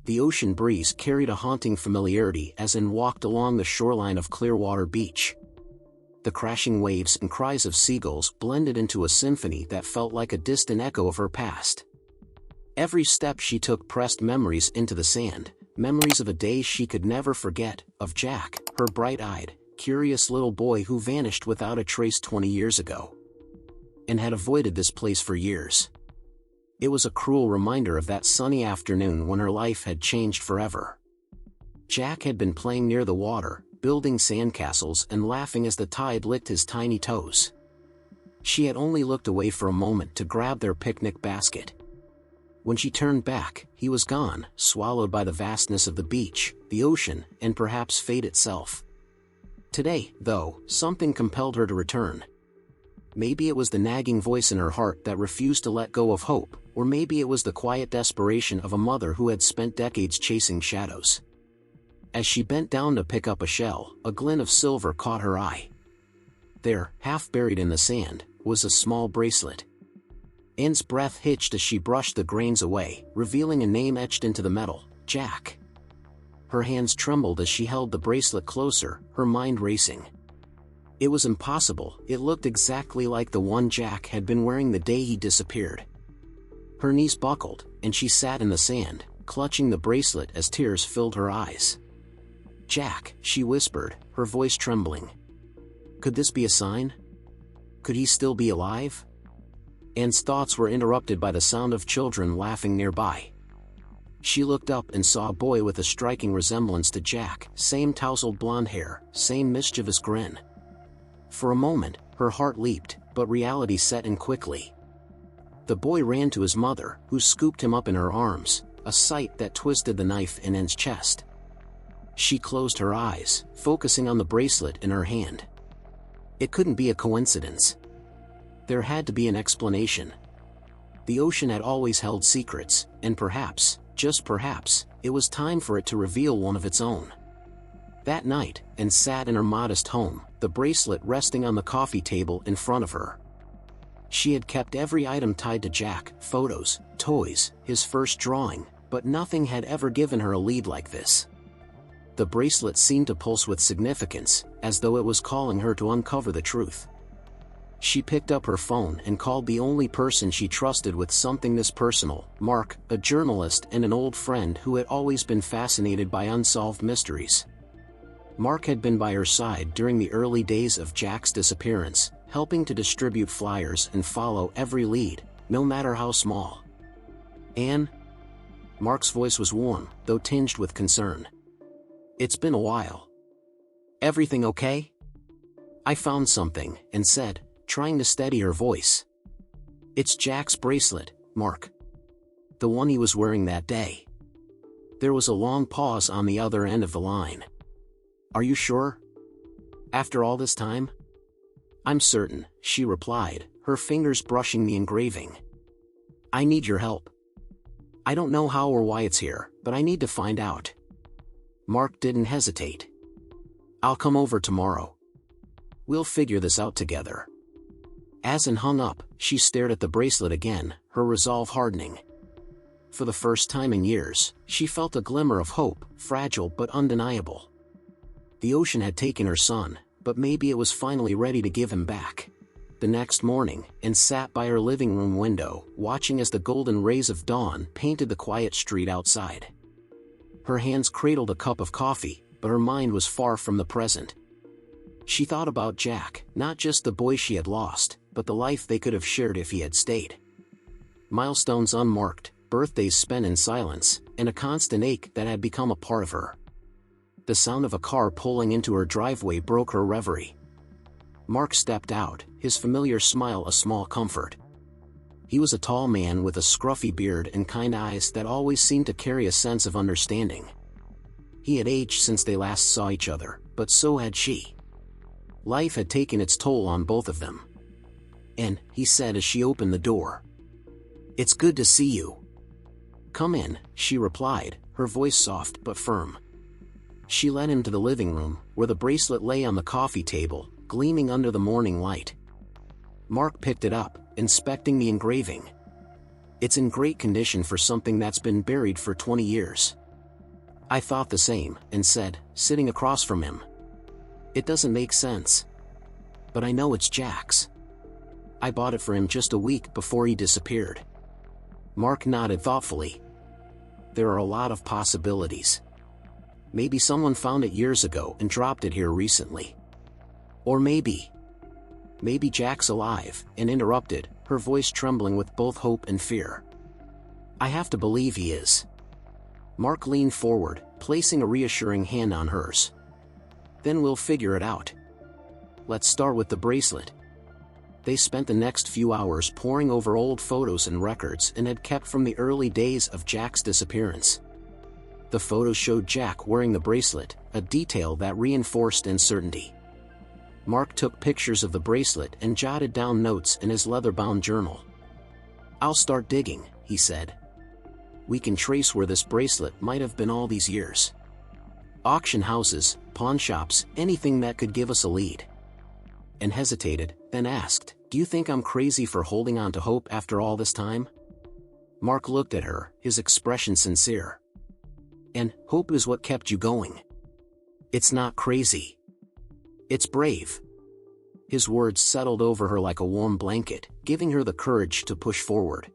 The ocean breeze carried a haunting familiarity as Anne walked along the shoreline of Clearwater Beach. The crashing waves and cries of seagulls blended into a symphony that felt like a distant echo of her past. Every step she took pressed memories into the sand, memories of a day she could never forget, of Jack, her bright-eyed, curious little boy who vanished without a trace 20 years ago. And had avoided this place for years. It was a cruel reminder of that sunny afternoon when her life had changed forever. Jack had been playing near the water, building sandcastles and laughing as the tide licked his tiny toes. She had only looked away for a moment to grab their picnic basket. When she turned back, he was gone, swallowed by the vastness of the beach, the ocean, and perhaps fate itself. Today, though, something compelled her to return. Maybe it was the nagging voice in her heart that refused to let go of hope, or maybe it was the quiet desperation of a mother who had spent decades chasing shadows. As she bent down to pick up a shell, a glint of silver caught her eye. There, half buried in the sand, was a small bracelet. Anne's breath hitched as she brushed the grains away, revealing a name etched into the metal, Jack. Her hands trembled as she held the bracelet closer, her mind racing. It was impossible, it looked exactly like the one Jack had been wearing the day he disappeared. Her knees buckled, and she sat in the sand, clutching the bracelet as tears filled her eyes. "Jack," she whispered, her voice trembling. Could this be a sign? Could he still be alive? Anne's thoughts were interrupted by the sound of children laughing nearby. She looked up and saw a boy with a striking resemblance to Jack, same tousled blonde hair, same mischievous grin. For a moment, her heart leaped, but reality set in quickly. The boy ran to his mother, who scooped him up in her arms, a sight that twisted the knife in Anne's chest. She closed her eyes, focusing on the bracelet in her hand. It couldn't be a coincidence. There had to be an explanation. The ocean had always held secrets, and perhaps, just perhaps, it was time for it to reveal one of its own. That night, Anne sat in her modest home, the bracelet resting on the coffee table in front of her. She had kept every item tied to Jack, photos, toys, his first drawing, but nothing had ever given her a lead like this. The bracelet seemed to pulse with significance, as though it was calling her to uncover the truth. She picked up her phone and called the only person she trusted with something this personal, Mark, a journalist and an old friend who had always been fascinated by unsolved mysteries. Mark had been by her side during the early days of Jack's disappearance, helping to distribute flyers and follow every lead, no matter how small. "Anne?" Mark's voice was warm, though tinged with concern. "It's been a while. Everything okay?" "I found something," Anne said, trying to steady her voice. "It's Jack's bracelet, Mark. The one he was wearing that day." There was a long pause on the other end of the line. "Are you sure? After all this time?" "I'm certain," she replied, her fingers brushing the engraving. "I need your help. I don't know how or why it's here, but I need to find out." Mark didn't hesitate. "I'll come over tomorrow. We'll figure this out together." As Anne hung up, she stared at the bracelet again, her resolve hardening. For the first time in years, she felt a glimmer of hope, fragile but undeniable. The ocean had taken her son, but maybe it was finally ready to give him back. The next morning, Anne sat by her living room window, watching as the golden rays of dawn painted the quiet street outside. Her hands cradled a cup of coffee, but her mind was far from the present. She thought about Jack, not just the boy she had lost, but the life they could have shared if he had stayed. Milestones unmarked, birthdays spent in silence, and a constant ache that had become a part of her. The sound of a car pulling into her driveway broke her reverie. Mark stepped out, his familiar smile a small comfort. He was a tall man with a scruffy beard and kind eyes that always seemed to carry a sense of understanding. He had aged since they last saw each other, but so had she. Life had taken its toll on both of them. "And," he said as she opened the door. "It's good to see you." "Come in," she replied, her voice soft but firm. She led him to the living room, where the bracelet lay on the coffee table, gleaming under the morning light. Mark picked it up, inspecting the engraving. "It's in great condition for something that's been buried for 20 years. I thought the same, and said, sitting across from him. It doesn't make sense. But I know it's Jack's. I bought it for him just a week before he disappeared. Mark nodded thoughtfully. There are a lot of possibilities. Maybe someone found it years ago and dropped it here recently. Or maybe Jack's alive, and interrupted, her voice trembling with both hope and fear. I have to believe he is. Mark leaned forward, placing a reassuring hand on hers. Then we'll figure it out. Let's start with the bracelet. They spent the next few hours poring over old photos and records and had kept from the early days of Jack's disappearance. The photos showed Jack wearing the bracelet, a detail that reinforced uncertainty. Mark took pictures of the bracelet and jotted down notes in his leather-bound journal. I'll start digging, he said. We can trace where this bracelet might have been all these years. Auction houses, pawn shops, anything that could give us a lead. And hesitated, then asked, do you think I'm crazy for holding on to hope after all this time? Mark looked at her, his expression sincere. And hope is what kept you going. It's not crazy. It's brave. His words settled over her like a warm blanket, giving her the courage to push forward.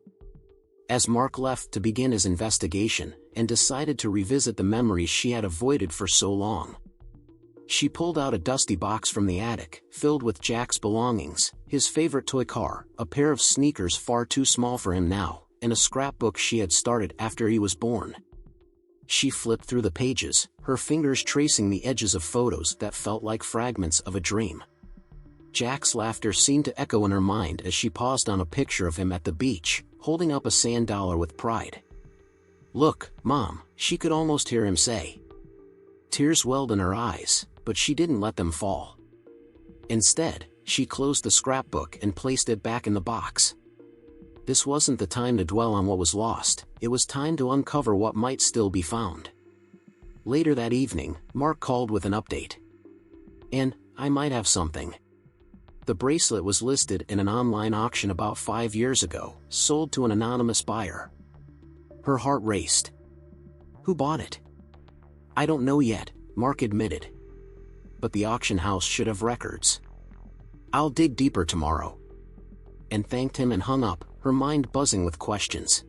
As Mark left to begin his investigation, and decided to revisit the memories she had avoided for so long, she pulled out a dusty box from the attic, filled with Jack's belongings, his favorite toy car, a pair of sneakers far too small for him now, and a scrapbook she had started after he was born. She flipped through the pages, her fingers tracing the edges of photos that felt like fragments of a dream. Jack's laughter seemed to echo in her mind as she paused on a picture of him at the beach, holding up a sand dollar with pride. Look, Mom, she could almost hear him say. Tears welled in her eyes, but she didn't let them fall. Instead, she closed the scrapbook and placed it back in the box. This wasn't the time to dwell on what was lost, it was time to uncover what might still be found. Later that evening, Mark called with an update. And I might have something. The bracelet was listed in an online auction about 5 years ago, sold to an anonymous buyer. Her heart raced. Who bought it? I don't know yet, Mark admitted. But the auction house should have records. I'll dig deeper tomorrow. And thanked him and hung up, her mind buzzing with questions.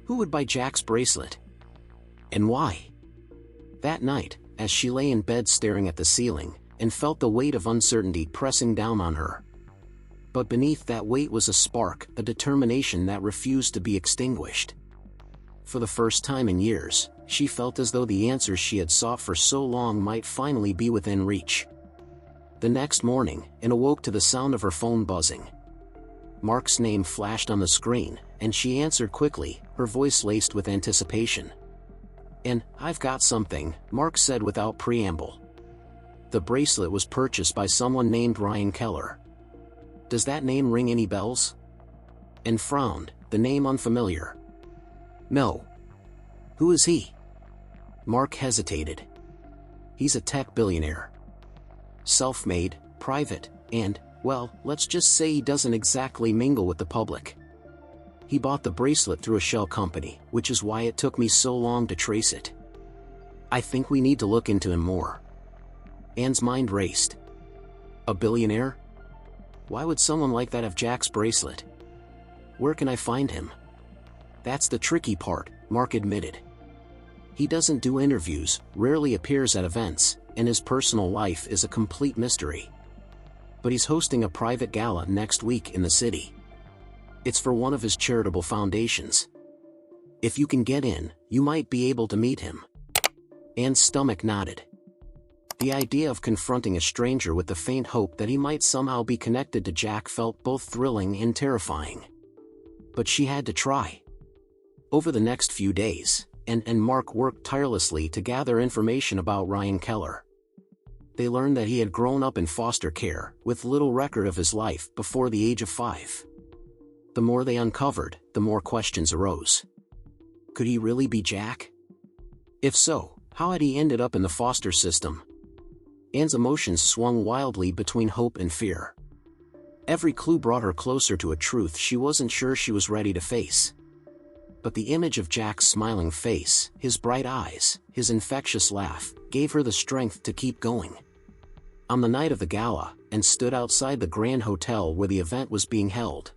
Who would buy Jack's bracelet? And why? That night, as she lay in bed staring at the ceiling, and felt the weight of uncertainty pressing down on her. But beneath that weight was a spark, a determination that refused to be extinguished. For the first time in years, she felt as though the answers she had sought for so long might finally be within reach. The next morning, and awoke to the sound of her phone buzzing. Mark's name flashed on the screen, and she answered quickly, her voice laced with anticipation. And I've got something, Mark said without preamble. The bracelet was purchased by someone named Ryan Keller. Does that name ring any bells? And frowned, the name unfamiliar. No. Who is he? Mark hesitated. He's a tech billionaire. Self-made, private, and, well, let's just say he doesn't exactly mingle with the public. He bought the bracelet through a shell company, which is why it took me so long to trace it. I think we need to look into him more. Anne's mind raced. A billionaire? Why would someone like that have Jack's bracelet? Where can I find him? That's the tricky part, Mark admitted. He doesn't do interviews, rarely appears at events, and his personal life is a complete mystery. But he's hosting a private gala next week in the city. It's for one of his charitable foundations. If you can get in, you might be able to meet him. Anne's stomach nodded. The idea of confronting a stranger with the faint hope that he might somehow be connected to Jack felt both thrilling and terrifying. But she had to try. Over the next few days, Anne and Mark worked tirelessly to gather information about Ryan Keller. They learned that he had grown up in foster care, with little record of his life before the age of 5. The more they uncovered, the more questions arose. Could he really be Jack? If so, how had he ended up in the foster system? Anne's emotions swung wildly between hope and fear. Every clue brought her closer to a truth she wasn't sure she was ready to face. but the image of Jack's smiling face, his bright eyes, his infectious laugh, gave her the strength to keep going. On the night of the gala, Anne stood outside the Grand Hotel where the event was being held.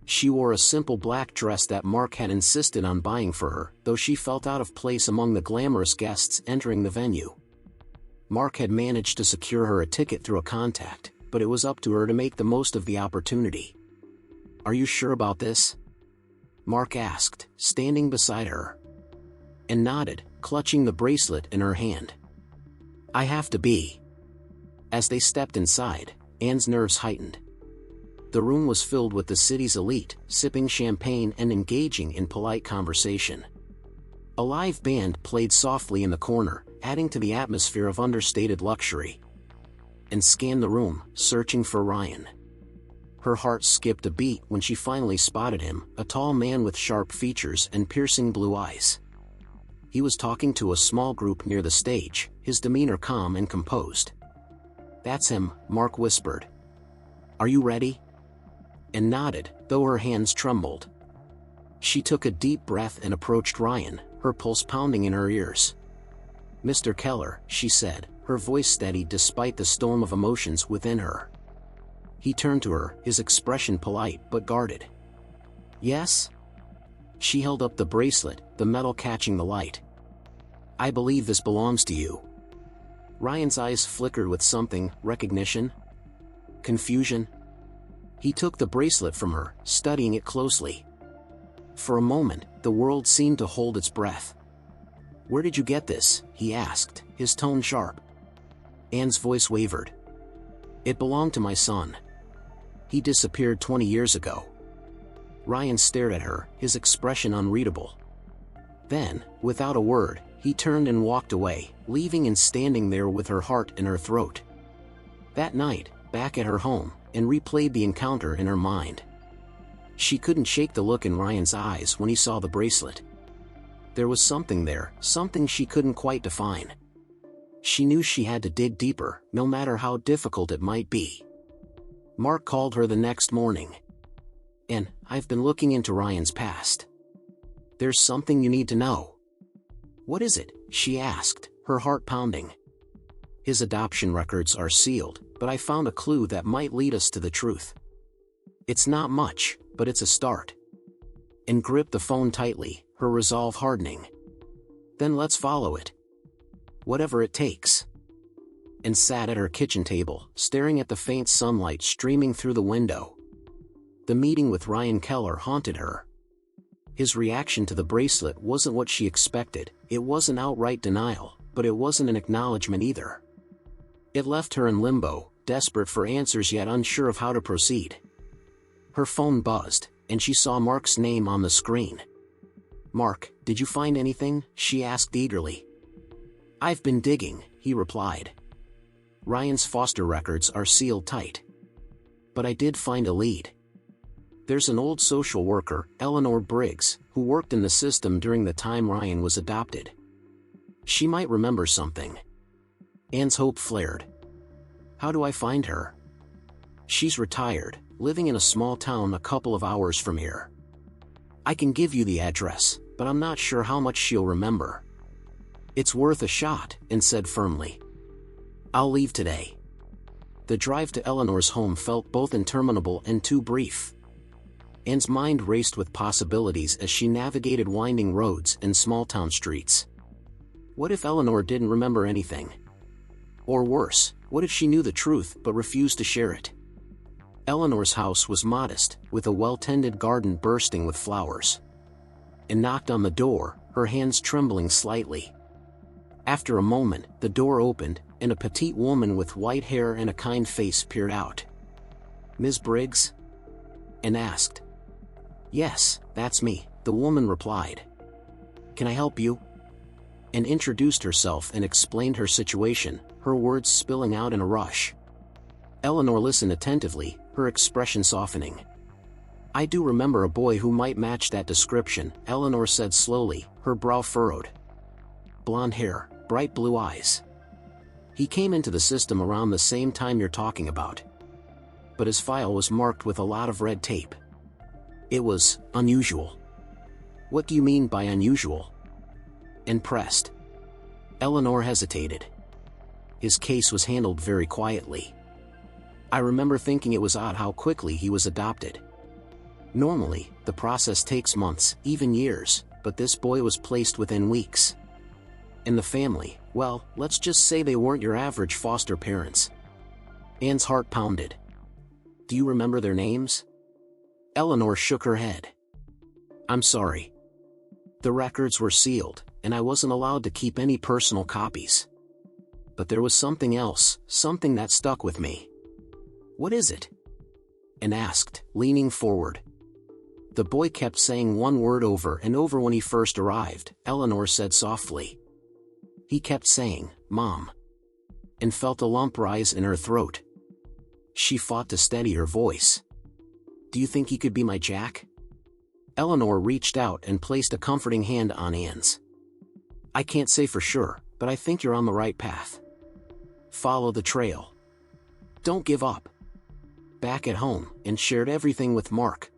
She wore a simple black dress that Mark had insisted on buying for her, though she felt out of place among the glamorous guests entering the venue. Mark had managed to secure her a ticket through a contact, but it was up to her to make the most of the opportunity. "Are you sure about this?" Mark asked, standing beside her. Anne nodded, clutching the bracelet in her hand. "I have to be." As they stepped inside, Anne's nerves heightened. The room was filled with the city's elite, sipping champagne and engaging in polite conversation. A live band played softly in the corner, adding to the atmosphere of understated luxury. Anne scanned the room, searching for Ryan. Her heart skipped a beat when she finally spotted him, a tall man with sharp features and piercing blue eyes. He was talking to a small group near the stage, his demeanor calm and composed. "That's him," Mark whispered. "Are you ready?" Anne nodded, though her hands trembled. She took a deep breath and approached Ryan, her pulse pounding in her ears. "Mr. Keller," she said, her voice steady despite the storm of emotions within her. He turned to her, his expression polite but guarded. "Yes?" She held up the bracelet, the metal catching the light. "I believe this belongs to you." Ryan's eyes flickered with something, recognition? Confusion? He took the bracelet from her, studying it closely. For a moment, the world seemed to hold its breath. "Where did you get this?" he asked, his tone sharp. Anne's voice wavered. "It belonged to my son. He disappeared 20 years ago." Ryan stared at her, his expression unreadable. Then, without a word, he turned and walked away, leaving Anne standing there with her heart in her throat. That night, back at her home, Anne replayed the encounter in her mind. She couldn't shake the look in Ryan's eyes when he saw the bracelet. There was something there, something she couldn't quite define. She knew she had to dig deeper, no matter how difficult it might be. Mark called her the next morning. "Anne, I've been looking into Ryan's past. There's something you need to know." "What is it?" she asked, her heart pounding. "His adoption records are sealed, but I found a clue that might lead us to the truth. It's not much, but it's a start." And gripped the phone tightly, her resolve hardening. "Then let's follow it. Whatever it takes." And sat at her kitchen table, staring at the faint sunlight streaming through the window. The meeting with Ryan Keller haunted her. His reaction to the bracelet wasn't what she expected. It wasn't outright denial, but it wasn't an acknowledgement either. It left her in limbo, desperate for answers yet unsure of how to proceed. Her phone buzzed, and she saw Mark's name on the screen. "Mark, did you find anything?" she asked eagerly. "I've been digging," he replied. "Ryan's foster records are sealed tight. But I did find a lead. There's an old social worker, Eleanor Briggs, who worked in the system during the time Ryan was adopted. She might remember something." Anne's hope flared. "How do I find her?" "She's retired, living in a small town a couple of hours from here. I can give you the address, but I'm not sure how much she'll remember." "It's worth a shot," Anne said firmly. "I'll leave today." The drive to Eleanor's home felt both interminable and too brief. Anne's mind raced with possibilities as she navigated winding roads and small-town streets. What if Eleanor didn't remember anything? Or worse, what if she knew the truth but refused to share it? Eleanor's house was modest, with a well-tended garden bursting with flowers. Anne knocked on the door, her hands trembling slightly. After a moment, the door opened, and a petite woman with white hair and a kind face peered out. "Ms. Briggs?" Anne asked. "Yes, that's me," the woman replied. "Can I help you?" Anne introduced herself and explained her situation, her words spilling out in a rush. Eleanor listened attentively, her expression softening. "I do remember a boy who might match that description," Eleanor said slowly, her brow furrowed. "Blonde hair, bright blue eyes. He came into the system around the same time you're talking about. But his file was marked with a lot of red tape. It was unusual." What do you mean by unusual? And pressed. Eleanor hesitated. His case was handled very quietly. I remember thinking it was odd how quickly he was adopted. Normally, the process takes months, even years, but this boy was placed within weeks. And the family, well, let's just say they weren't your average foster parents. Anne's heart pounded. Do you remember their names? Eleanor shook her head. I'm sorry. The records were sealed, and I wasn't allowed to keep any personal copies. But there was something else, something that stuck with me. What is it? Anne asked, leaning forward. The boy kept saying one word over and over when he first arrived, Eleanor said softly. He kept saying, Mom. And felt a lump rise in her throat. She fought to steady her voice. Do you think he could be my Jack? Eleanor reached out and placed a comforting hand on Anne's. I can't say for sure, but I think you're on the right path. Follow the trail. Don't give up. Back at home, Anne shared everything with Mark.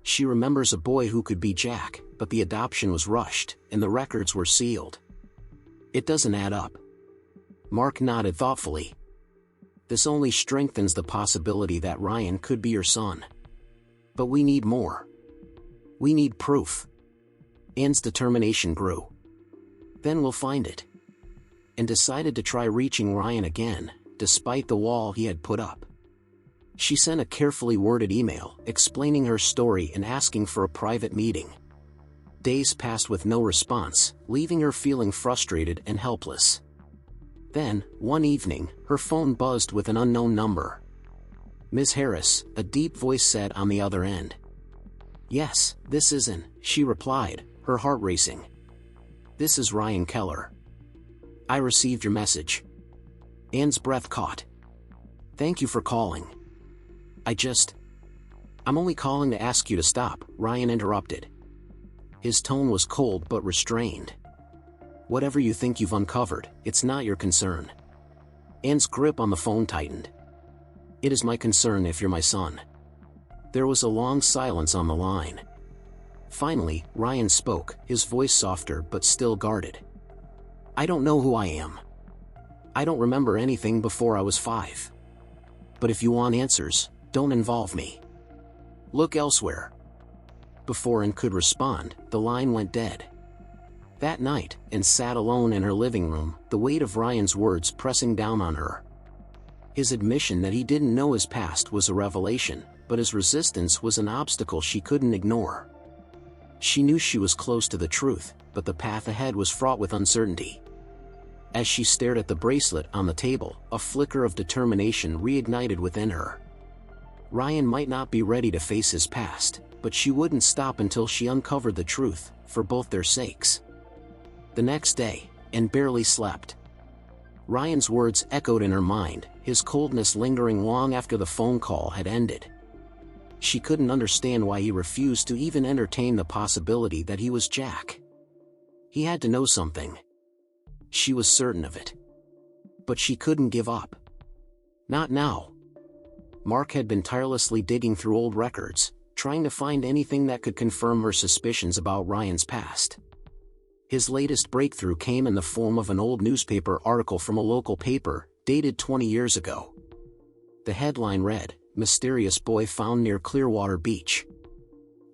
She remembers a boy who could be Jack, but the adoption was rushed, and the records were sealed. It doesn't add up. Mark nodded thoughtfully. This only strengthens the possibility that Ryan could be your son. But we need more. We need proof. Anne's determination grew. Then we'll find it. And decided to try reaching Ryan again, despite the wall he had put up. She sent a carefully worded email, explaining her story and asking for a private meeting. Days passed with no response, leaving her feeling frustrated and helpless. Then, one evening, her phone buzzed with an unknown number. Ms. Harris, a deep voice said on the other end. Yes, this is Anne, she replied, her heart racing. This is Ryan Keller. I received your message. Anne's breath caught. Thank you for calling. I'm only calling to ask you to stop, Ryan interrupted. His tone was cold but restrained. Whatever you think you've uncovered, it's not your concern. Anne's grip on the phone tightened. It is my concern if you're my son. There was a long silence on the line. Finally, Ryan spoke, his voice softer but still guarded. I don't know who I am. I don't remember anything before I was 5. But if you want answers, don't involve me. Look elsewhere. Before Anne could respond, the line went dead. That night, Anne sat alone in her living room, the weight of Ryan's words pressing down on her. His admission that he didn't know his past was a revelation, but his resistance was an obstacle she couldn't ignore. She knew she was close to the truth, but the path ahead was fraught with uncertainty. As she stared at the bracelet on the table, a flicker of determination reignited within her. Ryan might not be ready to face his past, but she wouldn't stop until she uncovered the truth, for both their sakes. The next day, Anne barely slept. Ryan's words echoed in her mind, his coldness lingering long after the phone call had ended. She couldn't understand why he refused to even entertain the possibility that he was Jack. He had to know something. She was certain of it. But she couldn't give up. Not now. Mark had been tirelessly digging through old records, trying to find anything that could confirm her suspicions about Ryan's past. His latest breakthrough came in the form of an old newspaper article from a local paper, dated 20 years ago. The headline read, Mysterious Boy Found Near Clearwater Beach.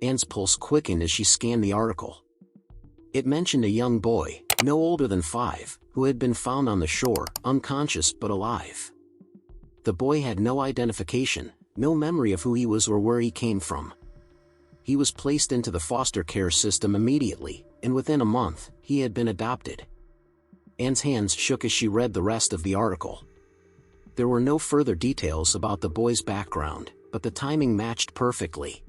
Anne's pulse quickened as she scanned the article. It mentioned a young boy, no older than 5, who had been found on the shore, unconscious but alive. The boy had no identification, no memory of who he was or where he came from. He was placed into the foster care system immediately, and within a month, he had been adopted. Anne's hands shook as she read the rest of the article. There were no further details about the boy's background, but the timing matched perfectly.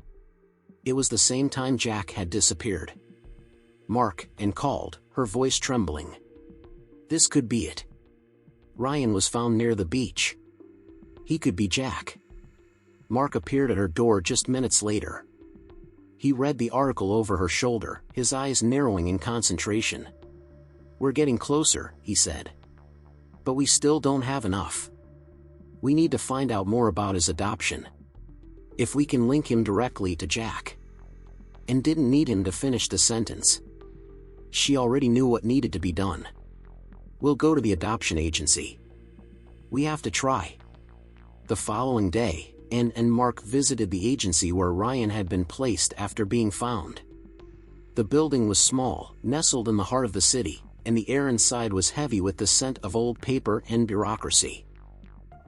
It was the same time Jack had disappeared. Mark, Anne called, her voice trembling. This could be it. Ryan was found near the beach. He could be Jack. Mark appeared at her door just minutes later. He read the article over her shoulder, his eyes narrowing in concentration. We're getting closer, he said. But we still don't have enough. We need to find out more about his adoption. If we can link him directly to Jack. and didn't need him to finish the sentence. She already knew what needed to be done. "We'll go to the adoption agency. We have to try." The following day, Anne and Mark visited the agency where Ryan had been placed after being found. The building was small, nestled in the heart of the city, and the air inside was heavy with the scent of old paper and bureaucracy.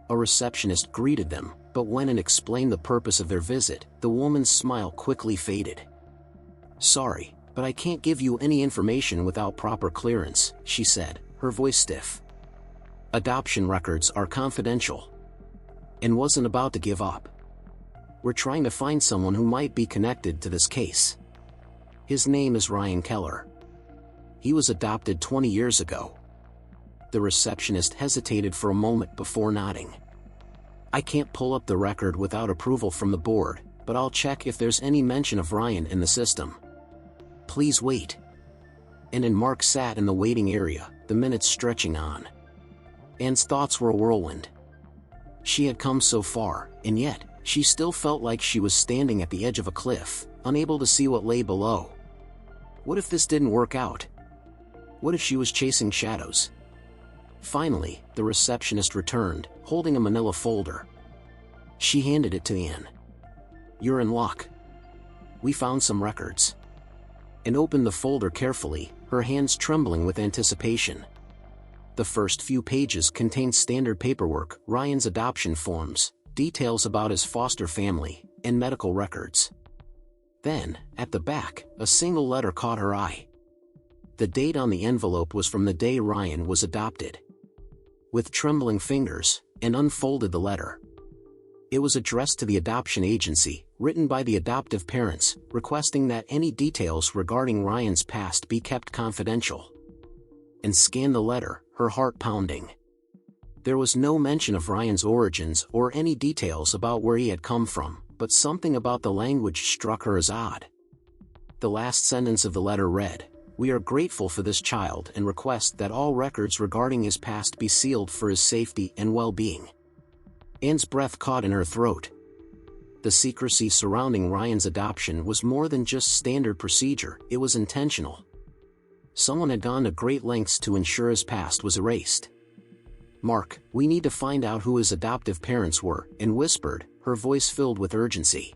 A receptionist greeted them, but when Anne explained the purpose of their visit, the woman's smile quickly faded. "Sorry, but I can't give you any information without proper clearance," she said, her voice stiff. "Adoption records are confidential." Anne wasn't about to give up. "We're trying to find someone who might be connected to this case. His name is Ryan Keller. He was adopted 20 years ago." The receptionist hesitated for a moment before nodding. "I can't pull up the record without approval from the board, but I'll check if there's any mention of Ryan in the system. Please wait." Anne and Mark sat in the waiting area, the minutes stretching on. Anne's thoughts were a whirlwind. She had come so far, and yet, she still felt like she was standing at the edge of a cliff, unable to see what lay below. What if this didn't work out? What if she was chasing shadows? Finally, the receptionist returned, holding a manila folder. She handed it to Anne. "You're in luck. We found some records." And opened the folder carefully, her hands trembling with anticipation. The first few pages contained standard paperwork, Ryan's adoption forms, details about his foster family, and medical records. Then, at the back, a single letter caught her eye. The date on the envelope was from the day Ryan was adopted. With trembling fingers, Anne unfolded the letter. It was addressed to the adoption agency, written by the adoptive parents, requesting that any details regarding Ryan's past be kept confidential. And scanned the letter, her heart pounding. There was no mention of Ryan's origins or any details about where he had come from, but something about the language struck her as odd. The last sentence of the letter read, "We are grateful for this child and request that all records regarding his past be sealed for his safety and well-being." Anne's breath caught in her throat. The secrecy surrounding Ryan's adoption was more than just standard procedure, it was intentional. Someone had gone to great lengths to ensure his past was erased. "Mark, we need to find out who his adoptive parents were," Anne whispered, her voice filled with urgency.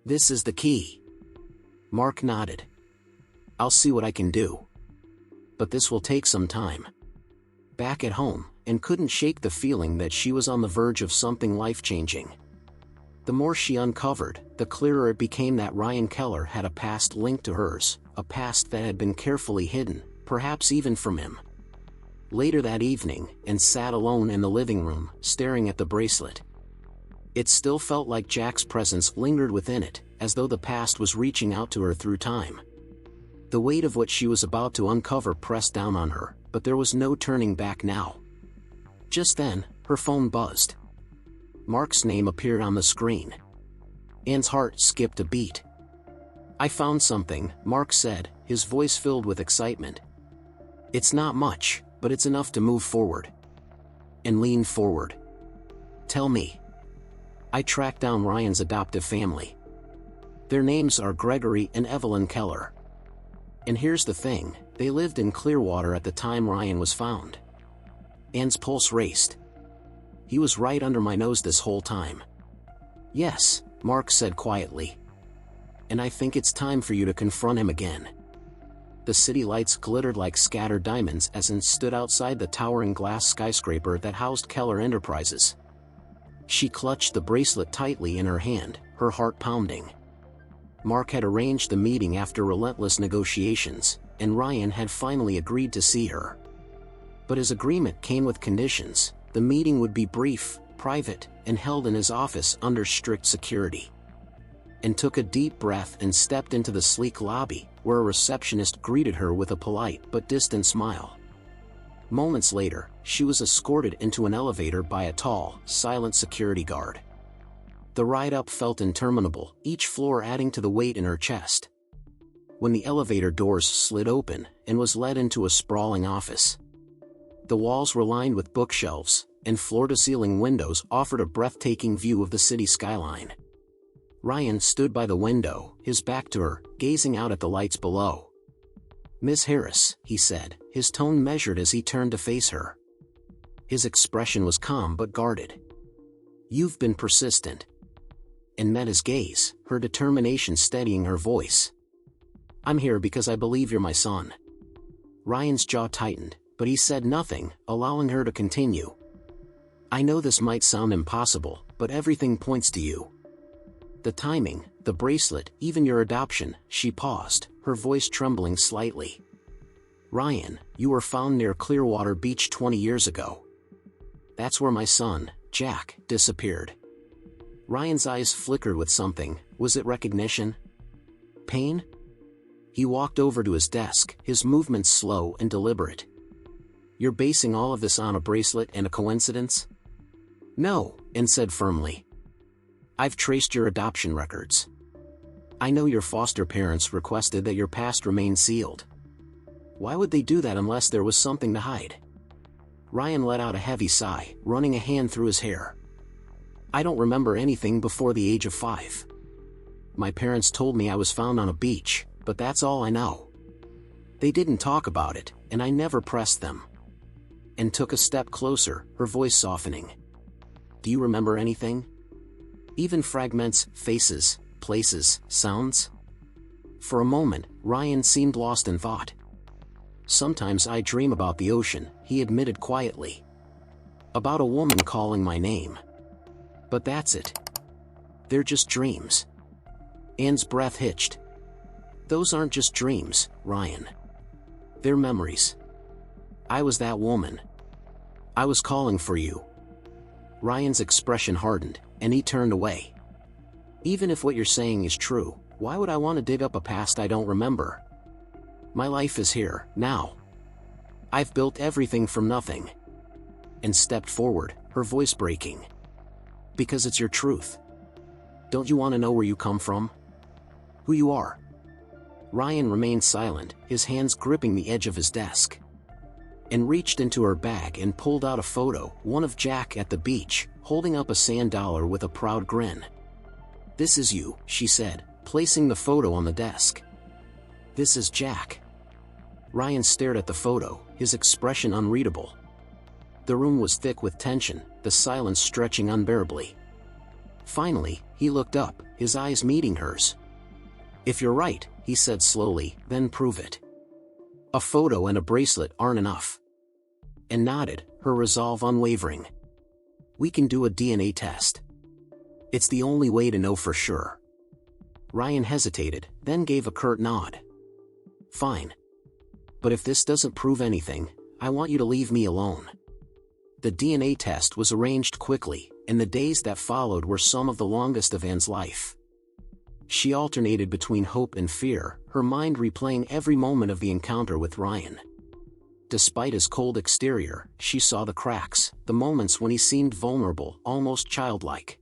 "This is the key." Mark nodded. "I'll see what I can do. But this will take some time." Back at home, Anne couldn't shake the feeling that she was on the verge of something life-changing. The more she uncovered, the clearer it became that Ryan Keller had a past linked to hers, a past that had been carefully hidden, perhaps even from him. Later that evening, Anne sat alone in the living room, staring at the bracelet. It still felt like Jack's presence lingered within it, as though the past was reaching out to her through time. The weight of what she was about to uncover pressed down on her, but there was no turning back now. Just then, her phone buzzed. Mark's name appeared on the screen. Anne's heart skipped a beat. "I found something," Mark said, his voice filled with excitement. "It's not much, but it's enough to move forward." And leaned forward. "Tell me." "I tracked down Ryan's adoptive family. Their names are Gregory and Evelyn Keller. And here's the thing, they lived in Clearwater at the time Ryan was found." Anne's pulse raced. "He was right under my nose this whole time." "Yes," Mark said quietly. "And I think it's time for you to confront him again." The city lights glittered like scattered diamonds as Anne stood outside the towering glass skyscraper that housed Keller Enterprises. She clutched the bracelet tightly in her hand, her heart pounding. Mark had arranged the meeting after relentless negotiations, and Ryan had finally agreed to see her. But his agreement came with conditions. The meeting would be brief, private, and held in his office under strict security. Anne took a deep breath and stepped into the sleek lobby, where a receptionist greeted her with a polite but distant smile. Moments later, she was escorted into an elevator by a tall, silent security guard. The ride up felt interminable, each floor adding to the weight in her chest. When the elevator doors slid open, Anne was led into a sprawling office. The walls were lined with bookshelves, and floor-to-ceiling windows offered a breathtaking view of the city skyline. Ryan stood by the window, his back to her, gazing out at the lights below. "Miss Harris," he said, his tone measured as he turned to face her. His expression was calm but guarded. "You've been persistent." And met his gaze, her determination steadying her voice. "I'm here because I believe you're my son." Ryan's jaw tightened, but he said nothing, allowing her to continue. "I know this might sound impossible, but everything points to you. The timing, the bracelet, even your adoption." She paused, her voice trembling slightly. "Ryan, you were found near Clearwater Beach 20 years ago. That's where my son, Jack, disappeared." Ryan's eyes flickered with something. Was it recognition? Pain? He walked over to his desk, his movements slow and deliberate. "You're basing all of this on a bracelet and a coincidence?" "No," Anne said firmly. "I've traced your adoption records. I know your foster parents requested that your past remain sealed. Why would they do that unless there was something to hide?" Ryan let out a heavy sigh, running a hand through his hair. "I don't remember anything before the age of 5. My parents told me I was found on a beach, but that's all I know. They didn't talk about it, and I never pressed them." And took a step closer, her voice softening. "Do you remember anything? Even fragments, faces, places, sounds?" For a moment, Ryan seemed lost in thought. "Sometimes I dream about the ocean," he admitted quietly. "About a woman calling my name. But that's it. They're just dreams." Anne's breath hitched. "Those aren't just dreams, Ryan. They're memories. I was that woman. I was calling for you." Ryan's expression hardened, and he turned away. "Even if what you're saying is true, why would I want to dig up a past I don't remember? My life is here, now. I've built everything from nothing." And stepped forward, her voice breaking. "Because it's your truth. Don't you want to know where you come from? Who you are?" Ryan remained silent, his hands gripping the edge of his desk. And reached into her bag and pulled out a photo, one of Jack at the beach, holding up a sand dollar with a proud grin. "This is you," she said, placing the photo on the desk. "This is Jack." Ryan stared at the photo, his expression unreadable. The room was thick with tension, the silence stretching unbearably. Finally, he looked up, his eyes meeting hers. "If you're right," he said slowly, "then prove it. A photo and a bracelet aren't enough." And nodded, her resolve unwavering. "We can do a DNA test. It's the only way to know for sure." Ryan hesitated, then gave a curt nod. "Fine. But if this doesn't prove anything, I want you to leave me alone." The DNA test was arranged quickly, and the days that followed were some of the longest of Anne's life. She alternated between hope and fear, her mind replaying every moment of the encounter with Ryan. Despite his cold exterior, she saw the cracks, the moments when he seemed vulnerable, almost childlike.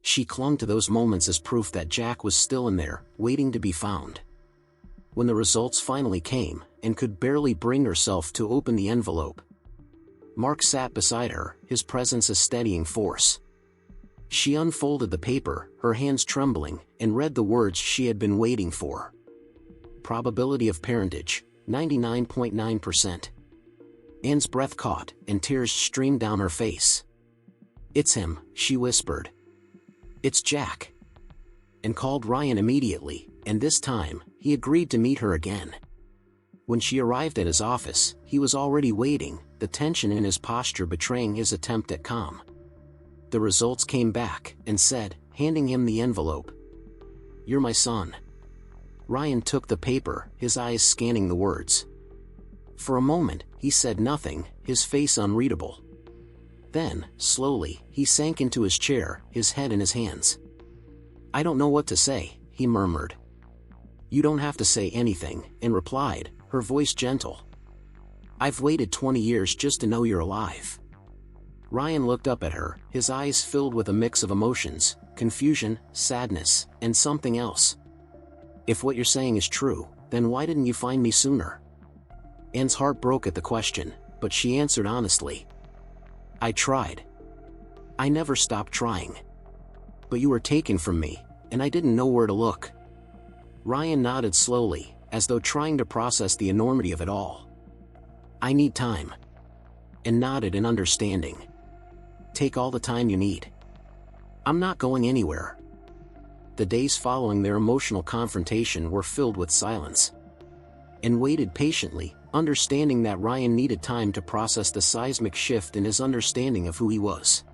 She clung to those moments as proof that Jack was still in there, waiting to be found. When the results finally came, Anne could barely bring herself to open the envelope. Mark sat beside her, his presence a steadying force. She unfolded the paper, her hands trembling, and read the words she had been waiting for. Probability of parentage, 99.9%. Anne's breath caught, and tears streamed down her face. "It's him," she whispered. "It's Jack." And called Ryan immediately, and this time, he agreed to meet her again. When she arrived at his office, he was already waiting, the tension in his posture betraying his attempt at calm. The results came back, and said, handing him the envelope, "You're my son." Ryan took the paper, his eyes scanning the words. For a moment, he said nothing, his face unreadable. Then, slowly, he sank into his chair, his head in his hands. "I don't know what to say," he murmured. "You don't have to say anything," Anne replied, her voice gentle. "I've waited 20 years just to know you're alive." Ryan looked up at her, his eyes filled with a mix of emotions, confusion, sadness, and something else. "If what you're saying is true, then why didn't you find me sooner?" Anne's heart broke at the question, but she answered honestly. "I tried. I never stopped trying. But you were taken from me, and I didn't know where to look. Ryan nodded slowly, as though trying to process the enormity of it all. I need time. And nodded in understanding. Take all the time you need. I'm not going anywhere. The days following their emotional confrontation were filled with silence. And waited patiently, understanding that Ryan needed time to process the seismic shift in his understanding of who he was.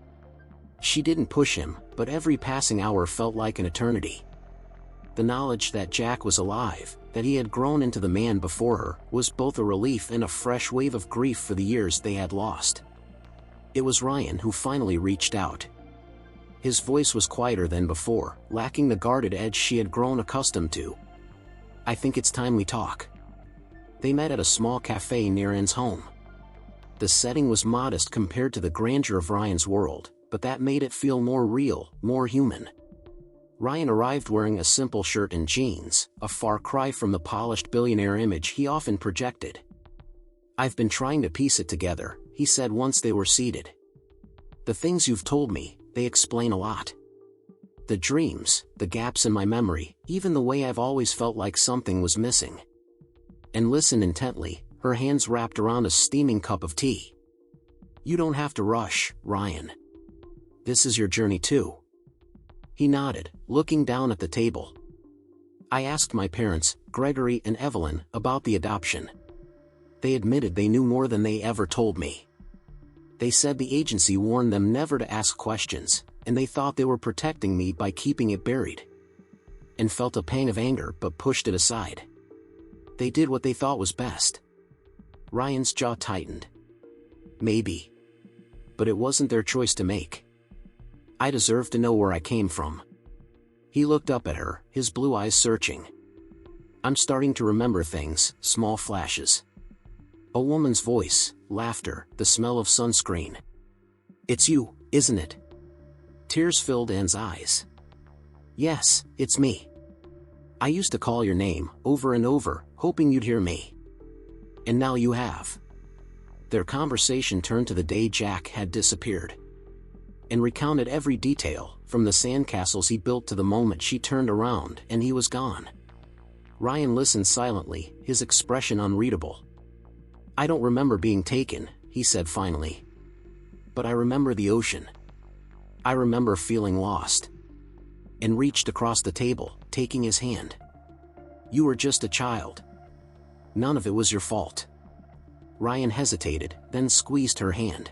She didn't push him, but every passing hour felt like an eternity. The knowledge that Jack was alive, that he had grown into the man before her, was both a relief and a fresh wave of grief for the years they had lost. It was Ryan who finally reached out. His voice was quieter than before, lacking the guarded edge she had grown accustomed to. I think it's time we talk. They met at a small cafe near Anne's home. The setting was modest compared to the grandeur of Ryan's world, but that made it feel more real, more human. Ryan arrived wearing a simple shirt and jeans, a far cry from the polished billionaire image he often projected. I've been trying to piece it together, he said once they were seated. The things you've told me, they explain a lot. The dreams, the gaps in my memory, even the way I've always felt like something was missing. And listened intently, her hands wrapped around a steaming cup of tea. You don't have to rush, Ryan. This is your journey too. He nodded, looking down at the table. I asked my parents, Gregory and Evelyn, about the adoption. They admitted they knew more than they ever told me. They said the agency warned them never to ask questions, and they thought they were protecting me by keeping it buried. And felt a pang of anger but pushed it aside. They did what they thought was best. Ryan's jaw tightened. Maybe. But it wasn't their choice to make. I deserve to know where I came from. He looked up at her, his blue eyes searching. I'm starting to remember things, small flashes. A woman's voice, laughter, the smell of sunscreen. It's you, isn't it? Tears filled Anne's eyes. Yes, it's me. I used to call your name, over and over, hoping you'd hear me. And now you have. Their conversation turned to the day Jack had disappeared. And recounted every detail, from the sandcastles he built to the moment she turned around and he was gone. Ryan listened silently, his expression unreadable. I don't remember being taken, he said finally. But I remember the ocean. I remember feeling lost. And reached across the table, taking his hand. You were just a child. None of it was your fault. Ryan hesitated, then squeezed her hand.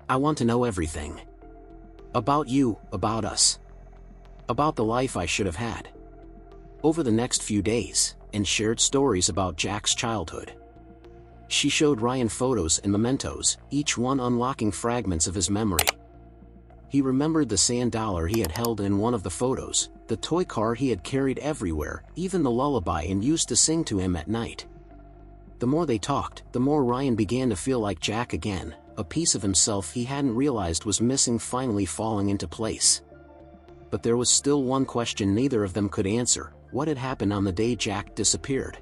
I want to know everything. About you, about us. About the life I should have had. Over the next few days, and shared stories about Jack's childhood. She showed Ryan photos and mementos, each one unlocking fragments of his memory. He remembered the sand dollar he had held in one of the photos, the toy car he had carried everywhere, even the lullaby and used to sing to him at night. The more they talked, the more Ryan began to feel like Jack again, a piece of himself he hadn't realized was missing finally falling into place. But there was still one question neither of them could answer: what had happened on the day Jack disappeared?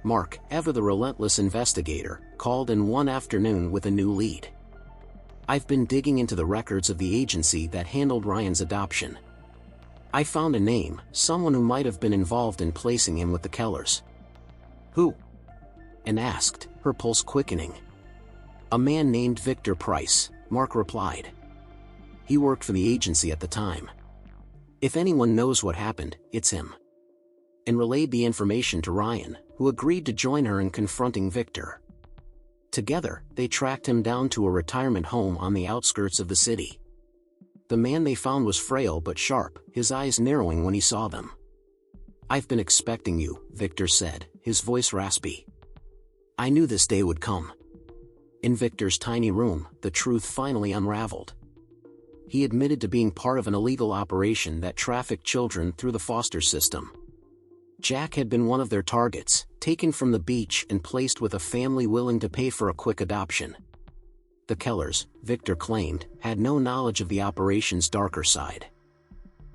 Mark, ever the relentless investigator, called in one afternoon with a new lead. I've been digging into the records of the agency that handled Ryan's adoption. I found a name, someone who might have been involved in placing him with the Kellers. Who? Anne asked, her pulse quickening. A man named Victor Price, Mark replied. He worked for the agency at the time. If anyone knows what happened, it's him. And relayed the information to Ryan, who agreed to join her in confronting Victor. Together, they tracked him down to a retirement home on the outskirts of the city. The man they found was frail but sharp, his eyes narrowing when he saw them. I've been expecting you, Victor said, his voice raspy. I knew this day would come. In Victor's tiny room, the truth finally unraveled. He admitted to being part of an illegal operation that trafficked children through the foster system. Jack had been one of their targets, taken from the beach and placed with a family willing to pay for a quick adoption. The Kellers, Victor claimed, had no knowledge of the operation's darker side.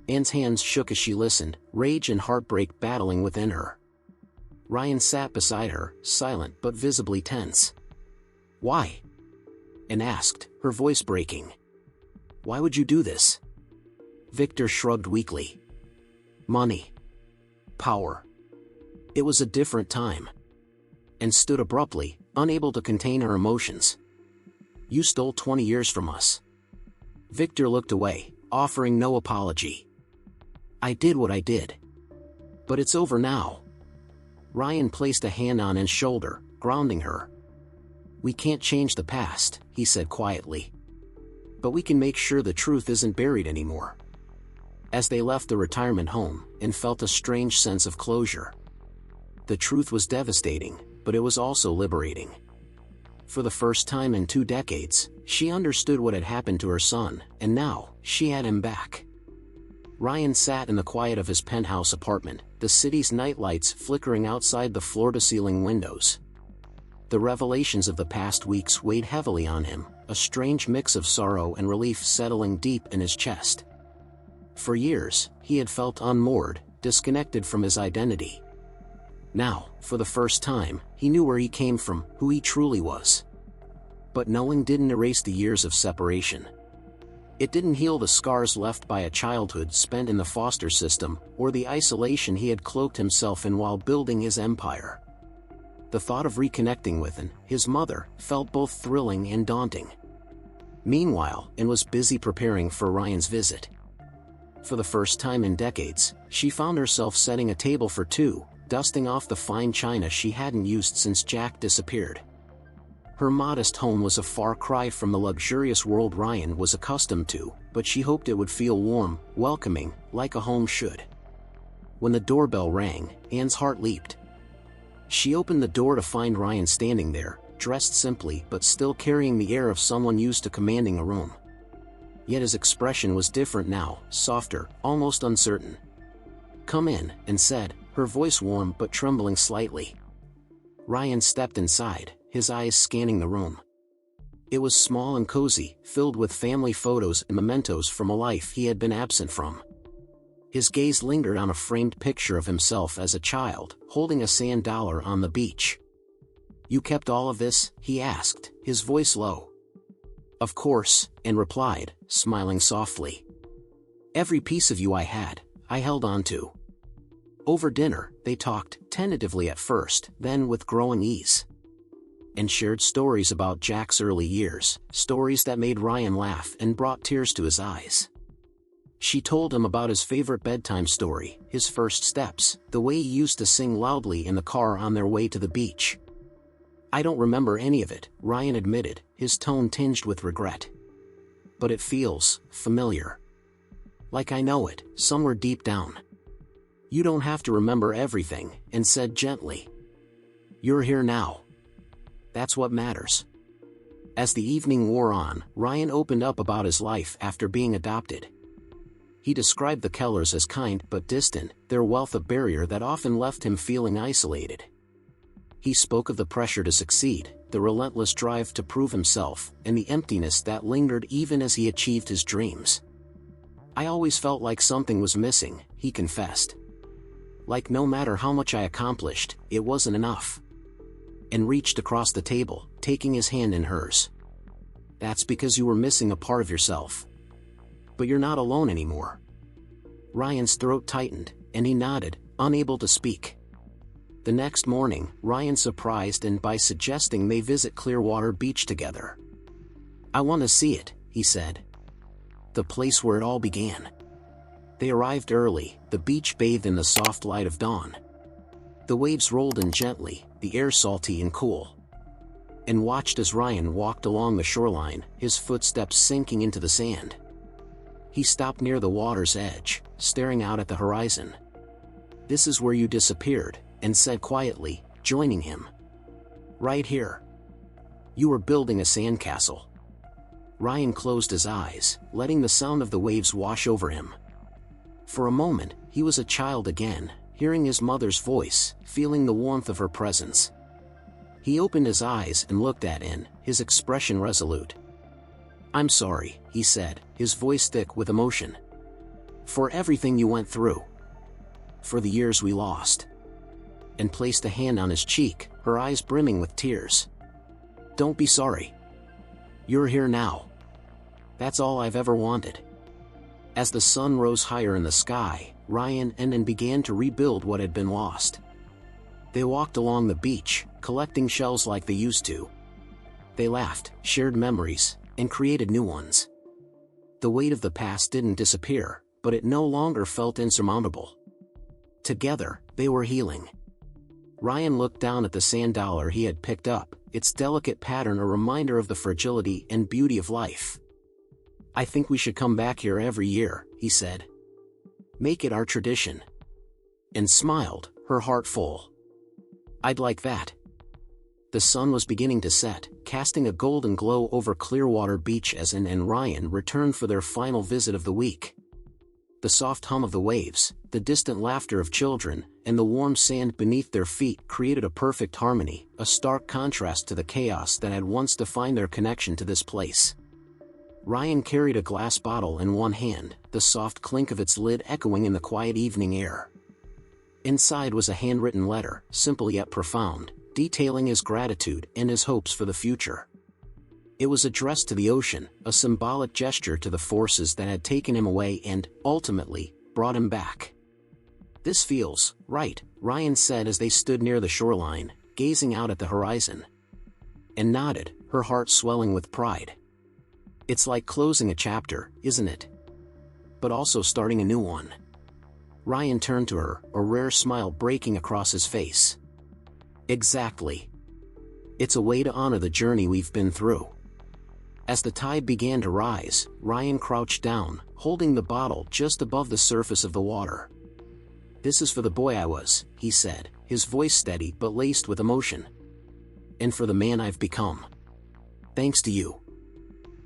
Anne's hands shook as she listened, rage and heartbreak battling within her. Ryan sat beside her, silent but visibly tense. Why? Anne asked, her voice breaking. Why would you do this? Victor shrugged weakly. money, power. It was a different time. And stood abruptly, unable to contain her emotions. You stole 20 years from us. Victor looked away, offering no apology. I did what I did. But it's over now. Ryan placed a hand on his shoulder, grounding her. We can't change the past, he said quietly. But we can make sure the truth isn't buried anymore. As they left the retirement home, and felt a strange sense of closure. The truth was devastating, but it was also liberating. For the first time in 2 decades, she understood what had happened to her son, and now, she had him back. Ryan sat in the quiet of his penthouse apartment, the city's nightlights flickering outside the floor-to-ceiling windows. The revelations of the past weeks weighed heavily on him, a strange mix of sorrow and relief settling deep in his chest. For years, he had felt unmoored, disconnected from his identity. Now, for the first time, he knew where he came from, who he truly was. But knowing didn't erase the years of separation. It didn't heal the scars left by a childhood spent in the foster system, or the isolation he had cloaked himself in while building his empire. The thought of reconnecting with his mother felt both thrilling and daunting. Meanwhile, Anne was busy preparing for Ryan's visit. For the first time in decades, she found herself setting a table for 2, dusting off the fine china she hadn't used since Jack disappeared. Her modest home was a far cry from the luxurious world Ryan was accustomed to, but she hoped it would feel warm, welcoming, like a home should. When the doorbell rang, Anne's heart leaped. She opened the door to find Ryan standing there, dressed simply but still carrying the air of someone used to commanding a room. Yet his expression was different now, softer, almost uncertain. "Come in," Anne said, her voice warm but trembling slightly. Ryan stepped inside, his eyes scanning the room. It was small and cozy, filled with family photos and mementos from a life he had been absent from. His gaze lingered on a framed picture of himself as a child, holding a sand dollar on the beach. "You kept all of this?" he asked, his voice low. "Of course," Anne replied, smiling softly. "Every piece of you I had, I held on to." Over dinner, they talked, tentatively at first, then with growing ease. And shared stories about Jack's early years, stories that made Ryan laugh and brought tears to his eyes. She told him about his favorite bedtime story, his first steps, the way he used to sing loudly in the car on their way to the beach. "I don't remember any of it," Ryan admitted, his tone tinged with regret. "But it feels familiar. Like I know it, somewhere deep down." "You don't have to remember everything," Anne said gently. "You're here now. That's what matters." As the evening wore on, Ryan opened up about his life after being adopted. He described the Kellers as kind but distant, their wealth a barrier that often left him feeling isolated. He spoke of the pressure to succeed, the relentless drive to prove himself, and the emptiness that lingered even as he achieved his dreams. "I always felt like something was missing," he confessed. "Like no matter how much I accomplished, it wasn't enough." And reached across the table, taking his hand in hers. "That's because you were missing a part of yourself. But you're not alone anymore." Ryan's throat tightened, and he nodded, unable to speak. The next morning, Ryan surprised Anne by suggesting they visit Clearwater Beach together. "I want to see it," he said. "The place where it all began." They arrived early, the beach bathed in the soft light of dawn. The waves rolled in gently, the air salty and cool. And watched as Ryan walked along the shoreline, his footsteps sinking into the sand. He stopped near the water's edge, staring out at the horizon. "This is where you disappeared," Anne said quietly, joining him. "Right here. You were building a sandcastle." Ryan closed his eyes, letting the sound of the waves wash over him. For a moment, he was a child again, hearing his mother's voice, feeling the warmth of her presence. He opened his eyes and looked at Anne, his expression resolute. "I'm sorry," he said, his voice thick with emotion. "For everything you went through. For the years we lost." And placed a hand on his cheek, her eyes brimming with tears. "Don't be sorry. You're here now. That's all I've ever wanted." As the sun rose higher in the sky, Ryan and Ann began to rebuild what had been lost. They walked along the beach, collecting shells like they used to. They laughed, shared memories, and created new ones. The weight of the past didn't disappear, but it no longer felt insurmountable. Together, they were healing. Ryan looked down at the sand dollar he had picked up, its delicate pattern a reminder of the fragility and beauty of life. "I think we should come back here every year," he said. "Make it our tradition." And smiled, her heart full. "I'd like that." The sun was beginning to set, casting a golden glow over Clearwater Beach as Ann and Ryan returned for their final visit of the week. The soft hum of the waves, the distant laughter of children, and the warm sand beneath their feet created a perfect harmony, a stark contrast to the chaos that had once defined their connection to this place. Ryan carried a glass bottle in one hand, the soft clink of its lid echoing in the quiet evening air. Inside was a handwritten letter, simple yet profound, detailing his gratitude and his hopes for the future. It was addressed to the ocean, a symbolic gesture to the forces that had taken him away and, ultimately, brought him back. "This feels right," Ryan said as they stood near the shoreline, gazing out at the horizon. And nodded, her heart swelling with pride. "It's like closing a chapter, isn't it? But also starting a new one." Ryan turned to her, a rare smile breaking across his face. "Exactly. It's a way to honor the journey we've been through." As the tide began to rise, Ryan crouched down, holding the bottle just above the surface of the water. "This is for the boy I was," he said, his voice steady but laced with emotion. "And for the man I've become. Thanks to you."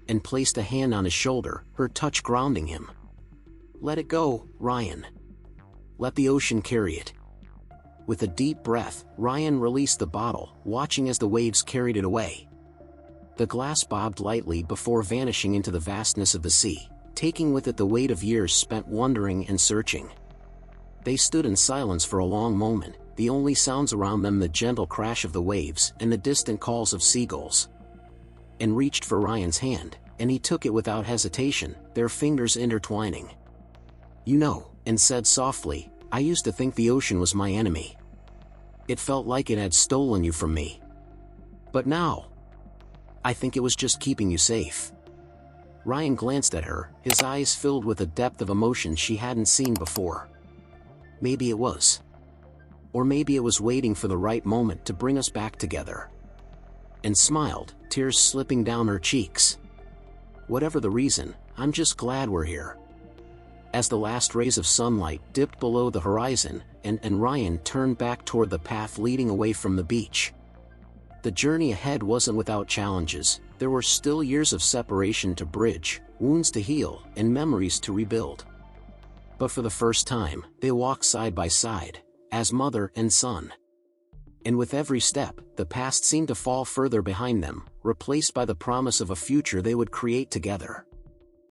And placed a hand on his shoulder, her touch grounding him. "Let it go, Ryan. Let the ocean carry it." With a deep breath, Ryan released the bottle, watching as the waves carried it away. The glass bobbed lightly before vanishing into the vastness of the sea, taking with it the weight of years spent wondering and searching. They stood in silence for a long moment, the only sounds around them the gentle crash of the waves and the distant calls of seagulls. And reached for Ryan's hand, and he took it without hesitation, their fingers intertwining. "You know," and said softly, "I used to think the ocean was my enemy. It felt like it had stolen you from me. But now, I think it was just keeping you safe." Ryan glanced at her, his eyes filled with a depth of emotion she hadn't seen before. "Maybe it was. Or maybe it was waiting for the right moment to bring us back together." And smiled, tears slipping down her cheeks. "Whatever the reason, I'm just glad we're here." As the last rays of sunlight dipped below the horizon, and Ryan turned back toward the path leading away from the beach. The journey ahead wasn't without challenges. There were still years of separation to bridge, wounds to heal, and memories to rebuild. But for the first time, they walked side by side, as mother and son. And with every step, the past seemed to fall further behind them, replaced by the promise of a future they would create together.